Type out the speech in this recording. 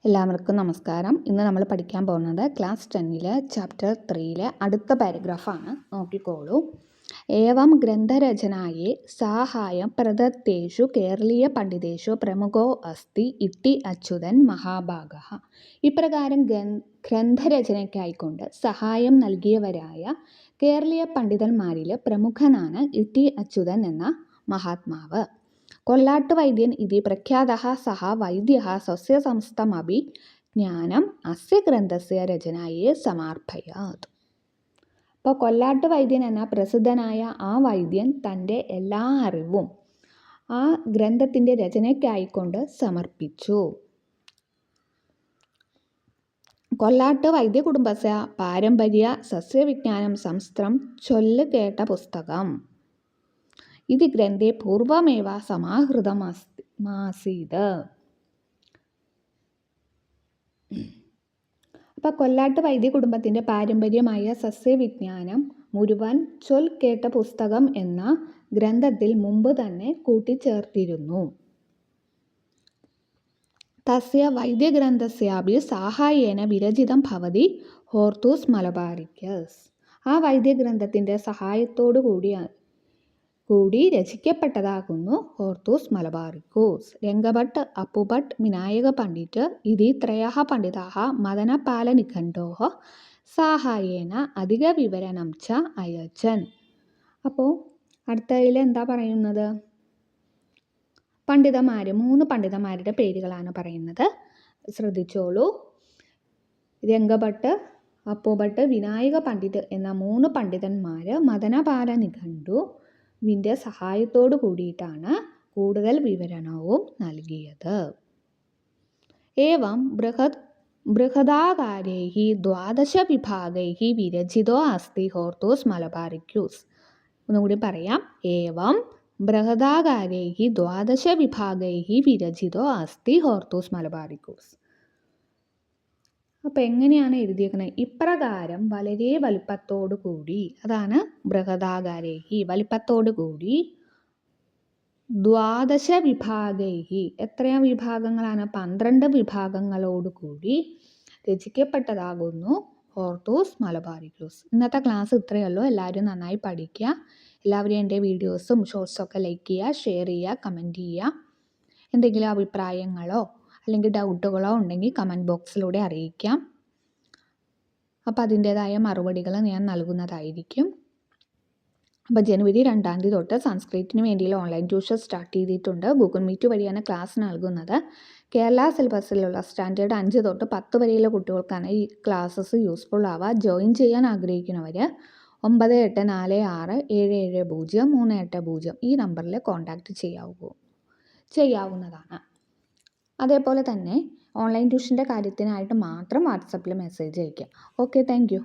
എല്ലാവർക്കും നമസ്കാരം. ഇന്ന് നമ്മൾ പഠിക്കാൻ പോകുന്നത് ക്ലാസ് 10 ചാപ്റ്റർ 3 അടുത്ത പാരഗ്രാഫാണ്. നോക്കിക്കോളൂ. ഏവം ഗ്രന്ഥരചനായേ സാഹായം പ്രദത്തേഷു കേരളീയ പണ്ഡിതേഷു പ്രമുഖോ അസ്തി ഇട്ടി അച്യുതൻ മഹാഭാഗഃ. ഇപ്രകാരം ഗ്രന്ഥരചനയ്ക്കായിക്കൊണ്ട് സഹായം നൽകിയവരായ കേരളീയ പണ്ഡിതന്മാരിൽ പ്രമുഖനാണ് ഇട്ടി അച്യുതൻ എന്ന മഹാത്മാവ്. കൊല്ലാട്ട് വൈദ്യൻ ഇതി പ്രഖ്യാതഃ സഹ വൈദ്യഃ സ്വസ്യ സമസ്തമപി ജ്ഞാനം അസ്യ ഗ്രന്ഥസ്യ രചനായേ സമാർപ്പയാത്. അപ്പോൾ കൊല്ലാട്ട് വൈദ്യൻ എന്ന പ്രസിദ്ധനായ ആ വൈദ്യൻ തൻ്റെ എല്ലാ അറിവും ആ ഗ്രന്ഥത്തിൻ്റെ രചനയ്ക്കായിക്കൊണ്ട് സമർപ്പിച്ചു. കൊല്ലാട്ട് വൈദ്യ കുടുംബസ്യ പാരമ്പര്യ സസ്യവിജ്ഞാനം സംസ്ത്രം ചൊല്ല് കേട്ട പുസ്തകം ഇത് ഗ്രന്ഥേ പൂർവമേവ സമാഹൃതമാസീത്. അപ്പം കൊല്ലാട്ട് വൈദ്യ കുടുംബത്തിൻ്റെ പാരമ്പര്യമായ സസ്യവിജ്ഞാനം മുഴുവൻ ചൊൽ കേട്ട പുസ്തകം എന്ന ഗ്രന്ഥത്തിൽ മുമ്പ് തന്നെ കൂട്ടിച്ചേർത്തിരുന്നു. തസ്യ വൈദ്യഗ്രന്ഥസ്യാപി സാഹായേന വിരചിതം ഭവതി ഹോർത്തൂസ് മലബാറിക്കസ്. ആ വൈദ്യഗ്രന്ഥത്തിൻ്റെ സഹായത്തോടു കൂടി രചിക്കപ്പെട്ടതാകുന്നു ഹോർത്തൂസ് മലബാറിക്കോസ്. രംഗഭട്ട്, അപ്പുഭട്ട്, വിനായക പണ്ഡിറ്റ് ഇതി ത്രയഃ പണ്ഡിതാഃ മദനപാലനിഘണ്ടോഃ സാഹായേന അധിക വിവരണം ച അയച്ചൻ. അപ്പോൾ അടുത്തതിൽ എന്താ പറയുന്നത്? മൂന്ന് പണ്ഡിതന്മാരുടെ പേരുകളാണ് പറയുന്നത്. ശ്രദ്ധിച്ചോളൂ. രംഗഭട്ട്, അപ്പുഭട്ട്, വിനായക പണ്ഡിറ്റ് എന്ന 3 പണ്ഡിതന്മാർ മദനപാലനിഘണ്ടുവിൻ്റെ സഹായത്തോടു കൂടിയിട്ടാണ് കൂടുതൽ വിവരണവും നൽകിയത്. ഏവം ബൃഹദാകാരൈഃ 12 വിഭാഗൈഃ വിരചിതോ അസ്തി ഹോർത്തൂസ് മലബാറിക്കസ്. ഒന്നുകൂടി പറയാം. ഏവം ബൃഹദാകാരൈഃ 12 വിഭാഗൈഃ വിരചിതോ അസ്തി ഹോർത്തൂസ് മലബാറിക്കസ്. അപ്പോൾ എങ്ങനെയാണ് എഴുതിയേക്കുന്നത്? ഇപ്രകാരം വളരെ വലിപ്പത്തോടു കൂടി, അതാണ് ബൃഹദാകാരൈഃ, വലിപ്പത്തോടു കൂടി 12 വിഭാഗൈഃ, എത്രയാ വിഭാഗങ്ങളാണ്? 12 വിഭാഗങ്ങളോടുകൂടി രചിക്കപ്പെട്ടതാകുന്നു ഹോർത്തൂസ് മലബാറിക്കസ്. ഇന്നത്തെ ക്ലാസ് ഇത്രയേ ഉള്ളൂ. എല്ലാവരും നന്നായി പഠിക്കുക. എല്ലാവരും എൻ്റെ വീഡിയോസും ഷോർട്സൊക്കെ ലൈക്ക് ചെയ്യുക, ഷെയർ ചെയ്യുക, കമൻറ്റ് ചെയ്യുക. എന്തെങ്കിലും അഭിപ്രായങ്ങളോ അല്ലെങ്കിൽ ഡൗട്ടുകളോ ഉണ്ടെങ്കിൽ കമൻറ്റ് ബോക്സിലൂടെ അറിയിക്കാം. അപ്പോൾ അതിൻ്റേതായ മറുപടികൾ ഞാൻ നൽകുന്നതായിരിക്കും. അപ്പോൾ ജനുവരി 2 തൊട്ട് സംസ്കൃതത്തിന് വേണ്ടിയുള്ള ഓൺലൈൻ ട്യൂഷൻ സ്റ്റാർട്ട് ചെയ്തിട്ടുണ്ട്. ഗൂഗിൾ മീറ്റ് വഴിയാണ് ക്ലാസ് നൽകുന്നത്. കേരള സിലബസിലുള്ള സ്റ്റാൻഡേർഡ് 5 തൊട്ട് 10 വരെയുള്ള കുട്ടികൾക്കാണ് ഈ ക്ലാസ്സസ് യൂസ്ഫുൾ ആവുക. ജോയിൻ ചെയ്യാൻ ആഗ്രഹിക്കുന്നവർ 9846770380 ഈ നമ്പറിൽ കോൺടാക്റ്റ് ചെയ്യാവുന്നതാണ്. അതേപോലെ തന്നെ ഓൺലൈൻ ട്യൂഷൻ്റെ കാര്യത്തിനായിട്ട് മാത്രം വാട്സപ്പിൽ മെസ്സേജ് അയയ്ക്കുക. Okay, thank you.